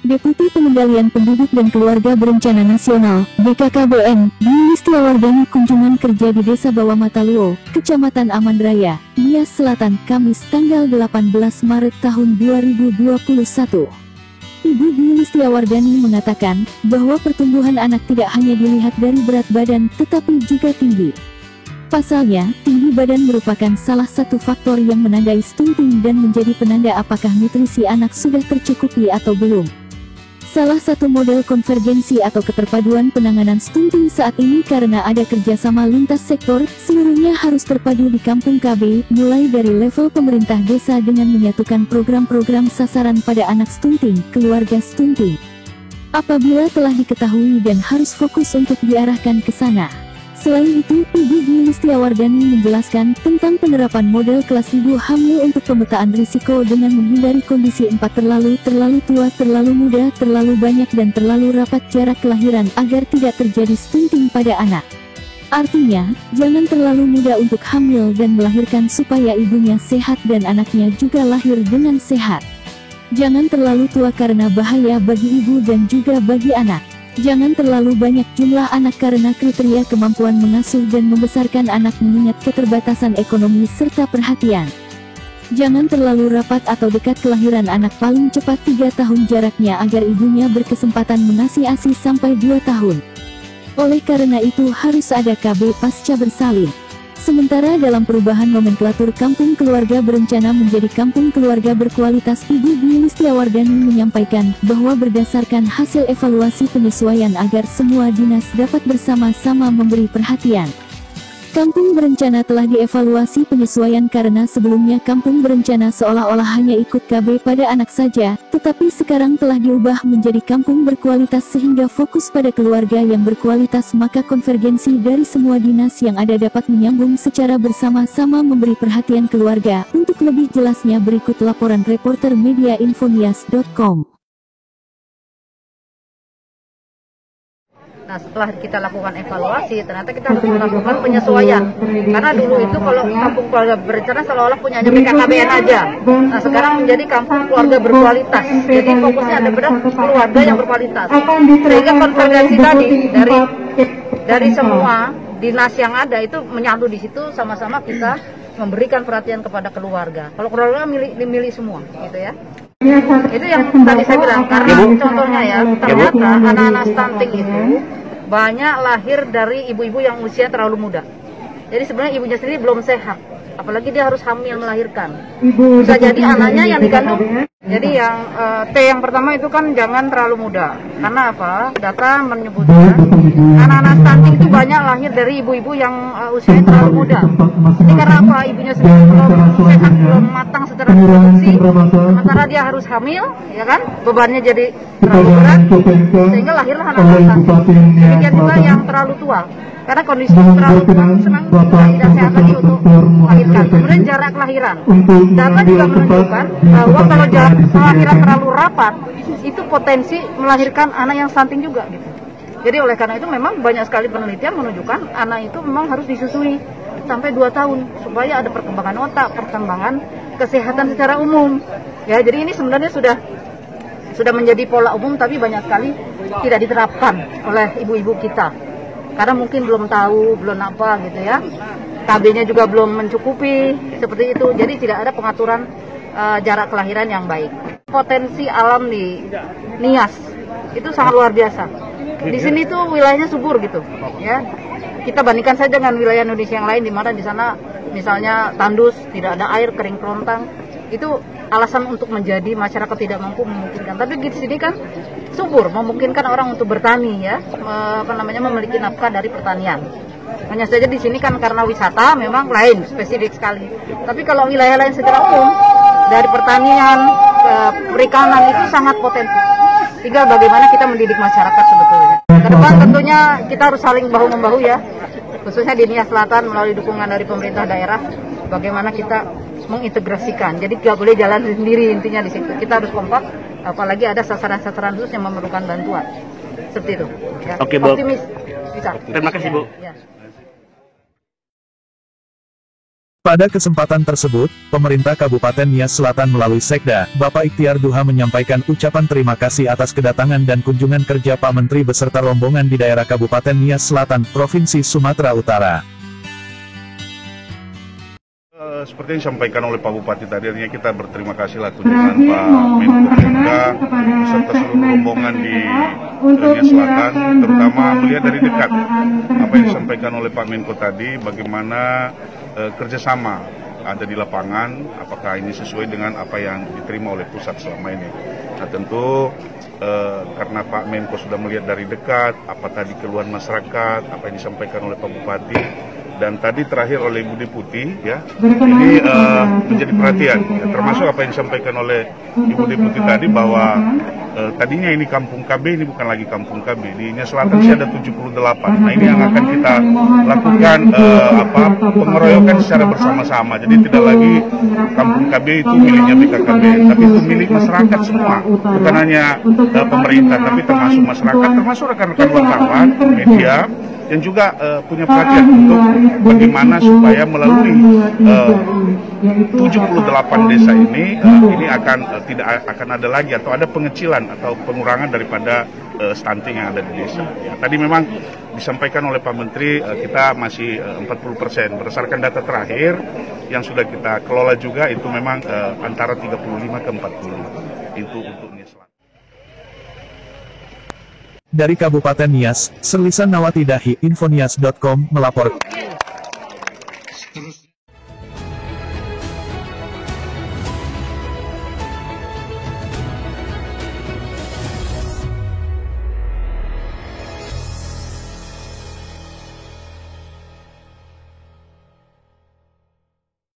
Deputi Pengendalian Penduduk dan Keluarga Berencana Nasional, BKKBN, Dwi Listiawardani kunjungan kerja di Desa Bawah Mataluo, Kecamatan Amandraya, Nias Selatan, Kamis tanggal 18 Maret tahun 2021. Ibu Dwi Listiawardani mengatakan bahwa pertumbuhan anak tidak hanya dilihat dari berat badan, tetapi juga tinggi. Pasalnya, tinggi badan merupakan salah satu faktor yang menandai stunting dan menjadi penanda apakah nutrisi anak sudah tercukupi atau belum. Salah satu model konvergensi atau keterpaduan penanganan stunting saat ini karena ada kerjasama lintas sektor, seluruhnya harus terpadu di Kampung KB, mulai dari level pemerintah desa dengan menyatukan program-program sasaran pada anak stunting, keluarga stunting. Apabila telah diketahui dan harus fokus untuk diarahkan ke sana. Selain itu, Ibu Dwi Listiawardani menjelaskan tentang penerapan model kelas ibu hamil untuk pemetaan risiko dengan menghindari kondisi 4 terlalu tua, terlalu muda, terlalu banyak dan terlalu rapat jarak kelahiran agar tidak terjadi stunting pada anak. Artinya, jangan terlalu muda untuk hamil dan melahirkan supaya ibunya sehat dan anaknya juga lahir dengan sehat. Jangan terlalu tua karena bahaya bagi ibu dan juga bagi anak. Jangan terlalu banyak jumlah anak karena kriteria kemampuan mengasuh dan membesarkan anak mengingat keterbatasan ekonomi serta perhatian. Jangan terlalu rapat atau dekat kelahiran anak paling cepat 3 tahun jaraknya agar ibunya berkesempatan mengasihi ASI sampai 2 tahun. Oleh karena itu harus ada KB pasca bersalin. Sementara dalam perubahan nomenklatur Kampung Keluarga Berencana menjadi Kampung Keluarga Berkualitas, Ibu Dwi Listiawardani menyampaikan bahwa berdasarkan hasil evaluasi penyesuaian agar semua dinas dapat bersama-sama memberi perhatian. Kampung Berencana telah dievaluasi penyesuaian karena sebelumnya Kampung Berencana seolah-olah hanya ikut KB pada anak saja, tetapi sekarang telah diubah menjadi kampung berkualitas sehingga fokus pada keluarga yang berkualitas, maka konvergensi dari semua dinas yang ada dapat menyambung secara bersama-sama memberi perhatian keluarga. Untuk lebih jelasnya berikut laporan reporter media infonias.com. Nah, setelah kita lakukan evaluasi, ternyata kita harus melakukan penyesuaian. Karena dulu itu kalau Kampung Keluarga Berencana seolah-olah punyanya BKKBN aja. Nah, sekarang menjadi Kampung Keluarga Berkualitas. Jadi fokusnya ada pada keluarga yang berkualitas. Sehingga konvergensi tadi dari semua dinas yang ada itu menyatu di situ, sama-sama kita memberikan perhatian kepada keluarga. Kalau keluarga milik semua, gitu ya. Itu yang tadi saya bilang, karena contohnya ya, ternyata anak-anak stunting itu banyak lahir dari ibu-ibu yang usia terlalu muda. Jadi sebenarnya ibunya sendiri belum sehat, apalagi dia harus hamil melahirkan. Bisa jadi anaknya yang digandung. Jadi yang T yang pertama itu kan jangan terlalu muda. Karena apa? Data menyebutkan anak-anak stunting itu banyak lahir dari ibu-ibu yang usianya terlalu muda. Ini karena apa? Ibunya sendiri belum sehat, belum matang secara reproduksi. Sementara dia harus hamil, ya kan? Bebannya jadi terlalu berat, sehingga lahirlah anak-anak stunting. Demikian juga yang terlalu tua. Karena kondisi terlalu tua senang tidak sehat lagi untuk melahirkan. Kemudian jarak kelahiran. Data juga menunjukkan bahwa kalau jarak kelahiran terlalu rapat, itu potensi melahirkan anak yang stunting juga gitu. Jadi oleh karena itu memang banyak sekali penelitian menunjukkan anak itu memang harus disusui sampai 2 tahun supaya ada perkembangan otak, perkembangan kesehatan secara umum. Ya, jadi ini sebenarnya sudah menjadi pola umum tapi banyak sekali tidak diterapkan oleh ibu-ibu kita. Karena mungkin belum tahu, belum apa gitu ya. KB-nya juga belum mencukupi, seperti itu. Jadi tidak ada pengaturan jarak kelahiran yang baik. Potensi alam di Nias itu sangat luar biasa. Di sini tuh wilayahnya subur gitu, ya. Kita bandingkan saja dengan wilayah Indonesia yang lain di mana di sana misalnya tandus, tidak ada air, kering kerontang. Itu alasan untuk menjadi masyarakat tidak mampu memungkinkan. Tapi di sini kan subur, memungkinkan orang untuk bertani ya, memiliki nafkah dari pertanian. Hanya saja di sini kan karena wisata memang lain, spesifik sekali. Tapi kalau wilayah lain secara umum, dari pertanian ke perikanan itu sangat potensi. Tinggal bagaimana kita mendidik masyarakat sebetulnya. Ke depan tentunya kita harus saling bahu-membahu ya, khususnya di Nias Selatan melalui dukungan dari pemerintah daerah. Bagaimana kita mengintegrasikan, jadi nggak boleh jalan sendiri intinya di situ. Kita harus kompak, apalagi ada sasaran-sasaran khusus yang memerlukan bantuan. Seperti itu. Ya. Oke, Bu. Optimis bisa. Terima kasih, Bu. Ya. Pada kesempatan tersebut, pemerintah Kabupaten Nias Selatan melalui Sekda, Bapak Ikhtiar Duha menyampaikan ucapan terima kasih atas kedatangan dan kunjungan kerja Pak Menteri beserta rombongan di daerah Kabupaten Nias Selatan, Provinsi Sumatera Utara. Seperti yang disampaikan oleh Pak Bupati tadi, artinya kita berterima kasih lah kunjungan Pak Menko PMK beserta seluruh rombongan di Nias Selatan, terutama melihat dari dekat apa yang disampaikan oleh Pak Menko tadi, bagaimana kerjasama ada di lapangan, apakah ini sesuai dengan apa yang diterima oleh pusat selama ini. Nah tentu karena Pak Menko sudah melihat dari dekat apa tadi keluhan masyarakat, apa yang disampaikan oleh Pak Bupati, dan tadi terakhir oleh Ibu Deputi, ya, ini menjadi perhatian, ya, termasuk apa yang disampaikan oleh Ibu Deputi tadi bahwa tadinya ini kampung KB, ini bukan lagi kampung KB, di Nias Selatan sih ada 78. Nah ini yang akan kita lakukan pengeroyokan secara bersama-sama, jadi tidak lagi kampung KB itu miliknya BKKB, tapi itu milik masyarakat semua, bukan hanya pemerintah, tapi termasuk masyarakat, termasuk rekan-rekan wartawan, media, yang juga punya perhatian untuk bagaimana supaya melalui 78 desa ini tidak akan ada lagi atau ada pengecilan atau pengurangan daripada stunting yang ada di desa. Ya, tadi memang disampaikan oleh Pak Menteri kita masih 40%. Berdasarkan data terakhir yang sudah kita kelola juga itu memang antara 35 ke 40 itu untuk Nias Selatan. Dari Kabupaten Nias, Serlisan Nawati Dahi, infonias.com melaporkan.